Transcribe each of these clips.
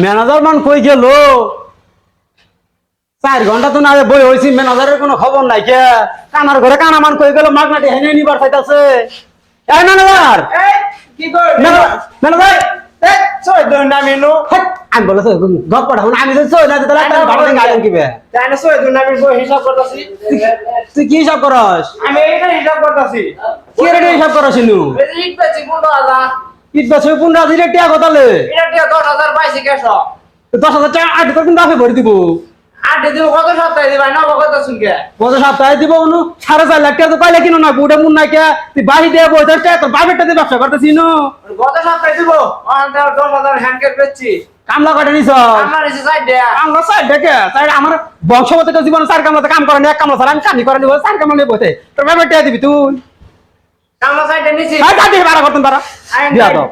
Manager মান কই গেল? 4 ঘন্টা তো না বই হইছি, ম্যানেজারের কোনো খবর নাই কে? কানার ঘরে কানা মান কই গেল? মাগনাটি হেনে নিবার চাইতাছে। এই ম্যানেজার, এই কি কর ম্যানেজার এই সই দন না মেনু আমি বলেছে গপ পড়া আমি যদি সই না তাহলে একটা ভাড়া দিয়ে গালেন কিবে? তাই না সই দন না মেনু হিসাব করতাছি। তুই কি হিসাব করস? আমি এইটা হিসাব করতাছি। কি রে হিসাব করস নু? এই ইট পেছি 15000 ঈদ বছর 15 দিলে টাকা কতালে? এটা দিয়ে 10000 পাইছি কেস 10,000 টাকা আগে তো কিন্তু আপনি ভরে দিব। আট দিন কত সপ্তাহে দিবাই না কত শুনকে কত সপ্তাহে দিব অনু 4.5 লাখ টাকা তো পাইলে কিনো না বুড়া মুন নাই কে? তুই বাহি দিয়ে বইতে তোর বাপেরটা দিয়ে ব্যবসা করতেছি নু। গত সপ্তাহে দিব অন্তর 10000 হ্যান্ডকেট বেচছি। কামলা কটা নিছ? আমার এসে সাইড দেয়া কামলা সাইড দেখে তাই আমার বংশগত জীবনে 4 কামলাতে কাম করে না, এক কামলা ছাড়া আমি কামি করে নিব। 4 কামলা নিয়ে বসে তোর বাপেরটা দিবি তুই। কামলা সাইডে নিছি হ্যাঁ কাটি বাড়া করতেন তারা দিয়া দাও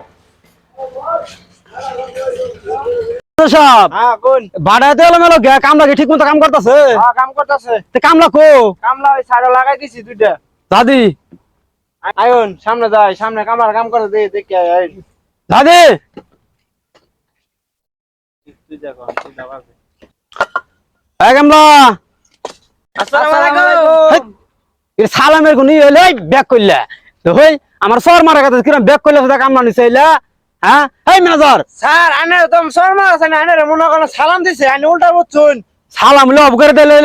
সব। হ্যাঁ কোন ভাড়া দিয়ে এলো মেলো কামলা কি ঠিক মতো কাম করতেছে? হ্যাঁ কাম করতেছে। তে কামলা কো? কামলা ওই সাইডে লাগাই দিছি দুইটা। দাদি আয়ন সামনে যাই, সামনে কামলার কাম করে দে দেখি আয় দাদি তুই দেখো তুই যাবা। এই কামলা আসসালামু আলাইকুম। এর সালামের গুনি হইলে ব্যাক করলে তো হই আমার সর মারা কথা কিরম ব্যাক করলে সেটা কামলা নিছে হইলা। হ্যাঁ এই ম্যানেজার স্যার আনে তো শর্মা আছে না, আনে মনে করেন সালাম দিছে, আনে উল্টা বুঝছুন। সালাম লব করে দিলে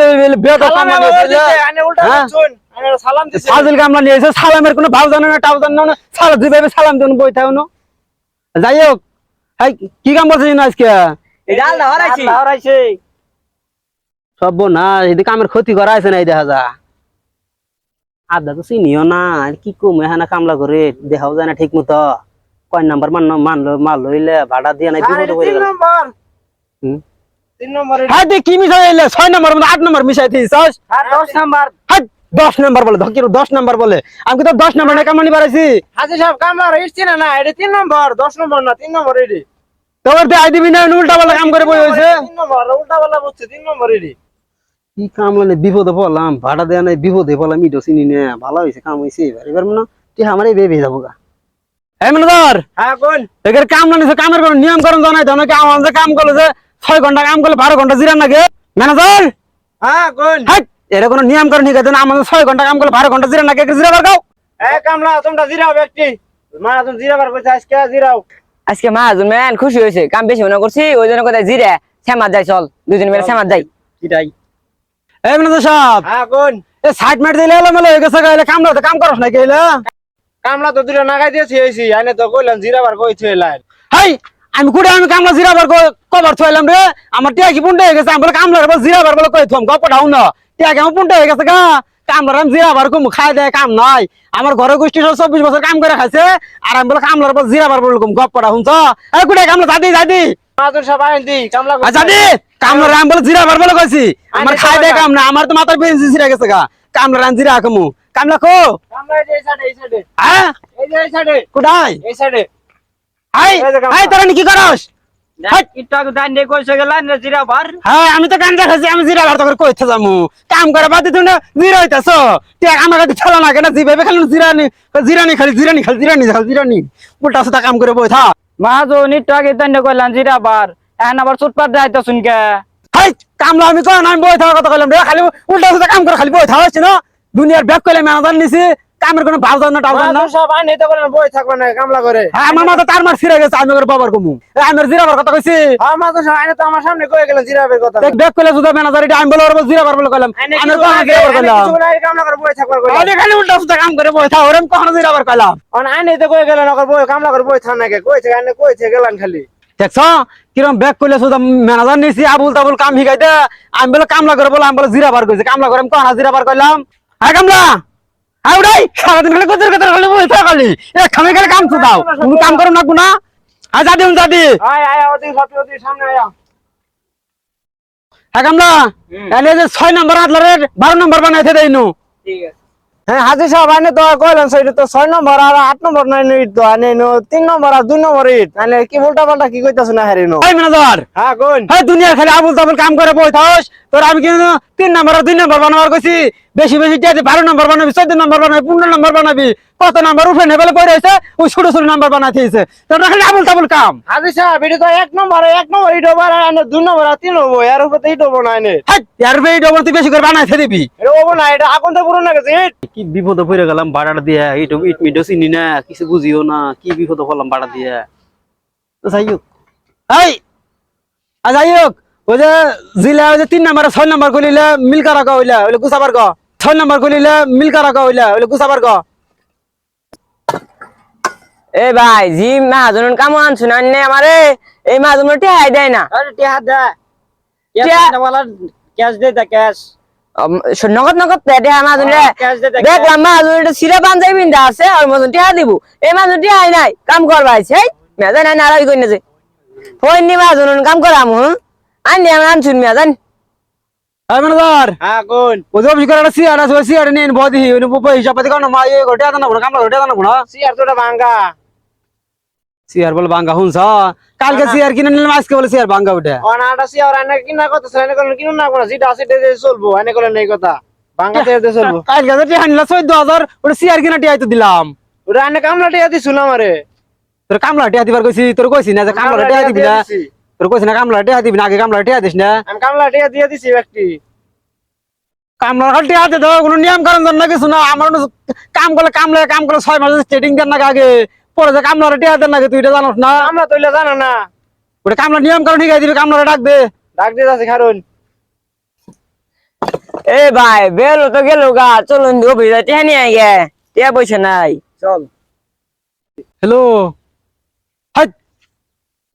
বেদ সালাম কামলা নিছে। আনে উল্টা বুঝছুন, আনে সালাম দিছে। ফাজিল কামলা নিয়েছে, সালামের কোনো ভাব জানে না টাও জানে না, সালাম দিবে সালাম দেন বই থাও না। যাই হোক এই কি কাম করছিস না আজকে? এই ডালটা হরাইছি হরাইছি। সব না এদিকে কামের ক্ষতি করা আছে না, এই দেখা যা আদা তো চিনিও না আর কি কম এখানে কামলা করে দেখাও যায় না ঠিক মতো। কয় নাম্বার মাল লইলে ভাড়া দিয়ে নাই বিপদে পড়ে 3 গেল। নম্বর 3 নম্বর হ্যাঁ তুই কি মিশাই এলে 6 নাম্বার মধ্যে 8 নাম্বার মিশাই দিছিস? আর 10 নম্বর হ্যাঁ 10 নাম্বার বলে ধকির 10 নাম্বার বলে আমি তো 10 নাম্বার না কামানি বাড়াইছি। হাজি সাহেব কামলা ইসছি না, এটা 3 নম্বর 10 নম্বর না 3 নম্বর এডি। তোর দিয়ে আইদিবি না উল্টা পাল্টা কাম করে বই হইছে। 3 নম্বর উল্টা বলা বুঝছে 3 নম্বর এডি। কি কাম মানে বিপদে পড়লাম, ভাড়া দেয়া নাই বিপদে পড়লাম, ইডো চিনি না ভালো হইছে কাম হইছে এবার মনে তুই আমারে বেবে যাবো গা। এই ম্যানেজার হ্যাঁ কোন এর কাম না নিছে, কামের কোনো নিয়ম কানুন জানাই দাও নাকি? আমার যে কাম করলে যে 6 ঘন্টা কাম করলে 12 ঘন্টা জিরান লাগে ম্যানেজার। হ্যাঁ কোন হাই এর কোনো নিয়ম কানুন ঠিক আছে না? আমাদের 6 ঘন্টা কাম করলে 12 ঘন্টা জিরান লাগে, জিরা বার গাও। এ কামলা তোমরা জিরাও ব্যক্তি, মা তুমি জিরাবার কইছ আজকে জিরাও। আজকে মাহাজন ম্যান খুশি হয়েছে, কাম বেশি মনে করছি ওই জন্য কোথায় জিরে শ্যামার যাই, চল দুজন মিলে শ্যামার যাই। এটাই এই ম্যানেজার সাহেব হ্যাঁ কোন এ সাইড মেট দিলে এলো মেলে হয়ে গেছে গাইলে কাম না কাম করছ না কইলা। কামলা তো দুটো নাগাই দিয়েছি হইছি, আইনে তো কইলাম জিরাবার কইছে লাইন। হাই আমি কুড়ে আমি কামলা জিরা বার কভার থইলাম রে, আমার টিয়া কি পুন্ডে হয়ে গেছে, আমি বলে কামলা রে জিরা বার বলে কই থম গপ ঢাউ না, টিয়া কি আমার পুন্ডে হয়ে গেছে গা। কামলা আমি জিরা বার কম খাই দেয় কাম নাই, আমার ঘরে গোষ্ঠী 24 বছর কাম করে খাইছে আর আমি বলে কামলার পর জিরা বার বলে গপ পড়া শুনছ। এই কুড়ে কামলা যাদি মাহাজন সাহেব আইন দি কামলা যাদি কামলা আমি বলে জিরা বার বলে কইছি, আমার খাই দেয় কাম না, আমার তো মাথার বেঞ্চি ছিড়ে গেছে গা। কামলা আমি জিরা খামু কামলা কো? কামলা এই সাইডে এই সাইডে হ্যাঁ এই সাইডে কোথায়? এই সাইডে। হাই হাই তোরা কি করস? ইটা তো দান দে কইছে গেলান না জিরাবার। হ্যাঁ আমি তো গান দেখাচ্ছি, আমি জিরা বার করে কইতে যামু কাম করে বাদ তুই না জিরা হইতাছ তুই আমার কাছে খেলা না কেন? জিভাবে খালি জিরানি খালি উল্টা সুতা কাম করে বই থা। মাহাজন একটু আগে দান্ড করলাম জিরাবার, এখন আবার চুটপাট যাইতো শুনকে। হাই কামলা আমি কই না, আমি বই থাকার কথা কইলাম রে, খালি উল্টা সুতা কাম করে খালি বই থা হইছে না। দুনিয়ার ব্যাগ কইলে ম্যানেজার নিছি, কামের কোনো ভাব জান না টাও জান না। মাহাজন সাহেব আইন তো করেন বই থাকবে না কামলা করে। হ্যাঁ আমার মাথা তার মার ছিড়ে গেছে, আমি ওর বাবার কমু আমার জিরাবার কথা কইছি। হ্যাঁ মাহাজন সাহেব আইন তো আমার সামনে কই গেলেন জিরাবের কথা। দেখ ব্যাগ কইলে সুদা ম্যানেজার এটা আমি বলে ওর জিরাবার বলে কইলাম, আমি কোন জিরাবার কইলাম? কামলা করে বই থাকবার কইলাম। আমি খালি উল্টা সুতা কাম করে বই থা, ওরম কোন জিরাবার কইলাম? আইন তো কই গেলেন ওর বই কামলা করে বই থাক নাকি কইছে আইন কইছে গেলেন খালি। দেখছ কিরম ব্যাগ করলে শুধু ম্যানেজার নিছি আবুল তাবুল কাম শিখাই দে, আমি বলে কামলা করে বলে আমি বলে জিরা বার কইছি, কামলা করে আমি কোন জিরা বার কইলাম? হ্যাঁ কামলা আই উড়াই সারাদিন খালি কত কথা খালি বইতা খালি এ খামে খালি কাম তো দাও, তুমি কাম করো না গুনা। আয় যাদি আয় আয় ওদি সবই ওদি সামনে আয়া। হ্যাঁ কামলা এলে যে 6 নাম্বার আদলারের 12 নাম্বার বানাইতে দেইনু। ঠিক আছে। হ্যাঁ হাজি সাহেব আইনে তো কইলেন সেইটা তো 6 নম্বর আর 8 নম্বর নাই ইট তো আইনে 3 নম্বর আর 2 নম্বর ইট আইনে কি উল্টা পাল্টা কি কইতাছ না হারিনো। এই ম্যানেজার হ্যাঁ কোন হ্যাঁ দুনিয়ার খালি আবুল তাবুল কাম করে বই থাস, তোর আমি কিন্তু 3 নাম্বার আর 2 নাম্বার বানাবার কইছি, বেশি বেশি টিয়া দিয়ে 12 নম্বর বানাবি 14 নম্বর বানাবি 15 নম্বর বানাবি কত নাম্বার উঠে নেবেলে পড়ে আছে ওই ছোট ছোট নাম্বার বানাতে হইছে তোরা খালি আবুল তাবুল কাম। হাজি সাহেব এটা তো এক নম্বর ইট ওভার আর 2 নম্বর আর 3 হবো এর উপরে ইট হবো না এনে হাই ইয়ার বে ডবল তুই বেশি করে বানাইতে দিবি। এটা হবো না এটা আগুন তো পুরো না গেছে ইট কি বিপদে পড়ে গেলাম ভাড়াটা দিয়ে ইট ইট মিডো চিনি না কিছু বুঝিও না কি বিপদে পড়লাম ভাড়া দিয়ে। তো যাই হোক এই যাই হোক ওই যে জিলা ওই যে 3 নাম্বার 6 নাম্বার কইলে মিলকা রাখা হইলা ওইলে গুছাবার ক 6 নাম্বার কইলে মিলকা রাখা হইলা ওইলে গুছাবার ক। এ ভাই জি মাহাজন কাম আনছুন আননে আমারে এই মাহাজন টিহাই দেয় না। আরে টিয়া দে টিয়া ওয়ালা ক্যাশ দে দা ক্যাশ নগদ নগদ দেয় মাহাজন রে ক্যাশ দে দেখলাম মাহাজন এটা সিরা পাঞ্জাবি বিন্দা আছে আর মতন টিহা দিব এই মাহাজন টিহাই নাই কাম করবা আইছে মেজা নাই নারাই কই নেছে ফোননি মাহাজন কাম করাম আননি আমি আনছুন মেজান। এই ম্যানেজার হ্যাঁ কোন ও যে অফিস করে সিআর আছে সিআর নিন বদি ওই হিসাব পাতি কোন মা এই গোটা দানা বড় কামলা গোটা দানা বড় সিয়ার তোটা ভাঙ্গা সিআর বল বাঙ্গা হুনছ কালকে সিআর কিনে নিলাম আজকে বলে সিআর বাঙ্গা ওটা অনাটা সিয়ার আনে কিনা কথা সেনে কোন কিনো না কোন যেটা আছে দে চলবো আনে কোন নেই কথা ভাঙ্গা দে চলবো কালকে তো টিয়া নিলা 14000 ওটা সিআর কিনা টিয়া তো দিলাম। ওরা আনে কামলা টিয়া দিছু না আমারে তোর কামলা টিয়া দিবার কইছি তোর কইছি না যে কামলা টিয়া দিবি না তোর কইছি না কামলা টিয়া দিবি না আগে কামলা টিয়া দিস না আমি কামলা টিয়া দিয়ে দিছি ব্যক্তি কামলা টিয়া দে দাও কোনো নিয়ম কারণ না কিছু না আমার কাম করলে কাম করে 6 মাস স্টেটিং দেন না আগে পরে যে কামলা টিয়া দেন না তুই এটা জানোস না আমরা তইলে জানা না ওটা কামলা নিয়ম কারণ ঠিক দিবি কামলা ডাক দে ডাক দিয়ে আছে কারণ এ ভাই বেলো তো গেল গা চলুন অফিস টিহা নিয়ে আই গে টিয়া পয়সা নাই চল। হ্যালো হাই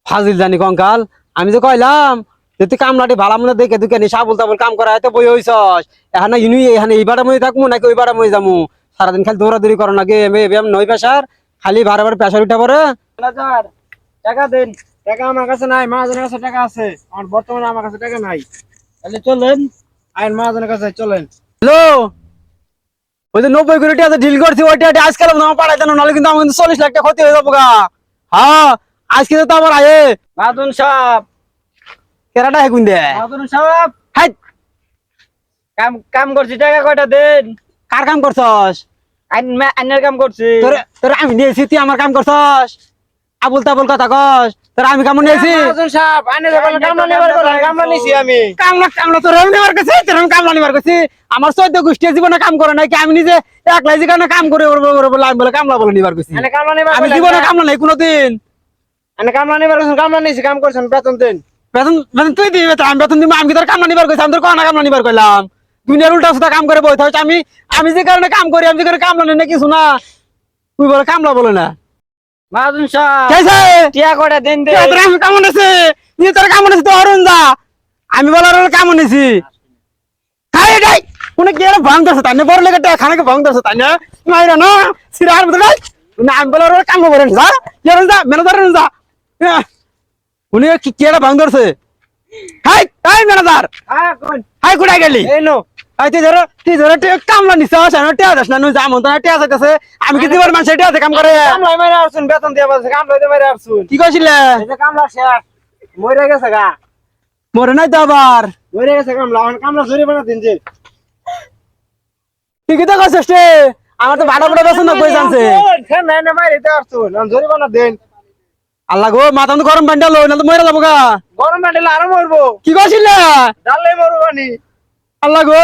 ফাজিল জানি কঙ্কাল আমি যে কইলাম যে তুই কামলাটি ভালো মনে দেখে তুই কেন সাবল তাবল কাম করা এত বই হইছস এখানে ইনুই এখানে এইবারে মই থাকমু নাকি ওইবারে মই যামু সারাদিন খালি দৌড়াদৌড়ি করো নাকি ব্যায়াম নই পেশার খালি বারে বারে পেশার উঠা পরে হাজার টাকা দেন টাকা আমার কাছে নাই মাহাজনের কাছে টাকা আছে আর বর্তমানে আমার কাছে টাকা নাই তাহলে চলেন আইন মাহাজনের কাছে চলেন। হ্যালো ওই যে 90 কোটি টাকা ডিল করছি ওইটা আজকাল না পাঠাই দেন নাহলে কিন্তু আমার কিন্তু 40 লাখ টাকা ক্ষতি হয়ে যাবো গা। হ্যাঁ আজকে তো আমার আয়ে মাহাজন সাহেব কেরাটা হেকুন দে মাহাজন সাহেব হাই কাম কাম করছি টাকা কয়টা দেন কার কাম করছস আইনের কাম করছি তোর আমি নিয়েছি তুই আমার কাম করছস আবুল তাবুল কথা কস তোর আমি কাম নিয়েছি মাহাজন সাহেব আইনে যখন কামলা নেবার কথা কামলা নিছি আমি কামলা তোর আমি নেবার কাছে তোর আমি কামলা নেবার কাছে আমার 14 গোষ্ঠী জীবনে কাম করে নাই কি আমি নিজে একলাই যেখানে কাম করে বলে আমি বলে কামলা বলে নিবার কাছে আইনে কামলা নেবার আমি জীবনে কামলা নাই কোনোদিন আইনে কামলা নেবার কথা কামলা নিছি কাম করছেন বেতন দেন বেতন বেতন তুই দিবি বেতন আমি বেতন দিব আমি কি তোর কামলা নিবার কইছি আমি তোর কোনা কামলা নিবার কইলাম দুনিয়ার উল্টা সুতা কাম করে বইতে হচ্ছে আমি যে কারণে কাম করি আমি যে কারণে কামলা নেই না কিছু না তুই বলে কামলা বলে না মাহাজন সাহেব কেসে টিয়া কয়টা দেন দে তোর আমি কামন আছে নিয়ে তোর কামন আছে তো অরুণ দা আমি বলার কামন আছি খাই ডাই কোনে কি আর ভাঙ দছ তাই না বড় লেগে খানাকে ভাঙ দছ তাই না মাইরা না সিরার মত ডাই না আমি বলার কাম করে না ইয়ার দা ম্যানেজার দা উনি কি আর ভাঙ দছে হাই হাই ম্যানেজার হ্যাঁ কোন হাই কুড়াই গেলি এই নো হাই তুই ধরো কামলা নিছ সানো টিয়া দাস না নু জামন তো টিয়া যাইতেছে আমি কি দিবার মানুষ টিয়া কাম করে কামলা মাইরা আসুন বেতন দিয়া বলছে কামলা দিয়ে মাইরা আসুন কি কইছিলে এই যে কামলা শেষ মরে গেছে গা মরে নাই তো আবার মরে গেছে কামলা এখন কামলা জরি বানা দিন যে তুই কি তো করছিস রে আমার তো ভাড়া পড়া পছন্দ করে জানছে ফেন নাই না মাইরে দিতে আসুন এখন জরি বানা দেন আল্লাহ গো মাথা তো গরম পানি ডালো না তো মরে যাবো গা গরম না দিলে আরো মরবো কি করছিলে ডাললে মরবো পানি আল্লাহ গো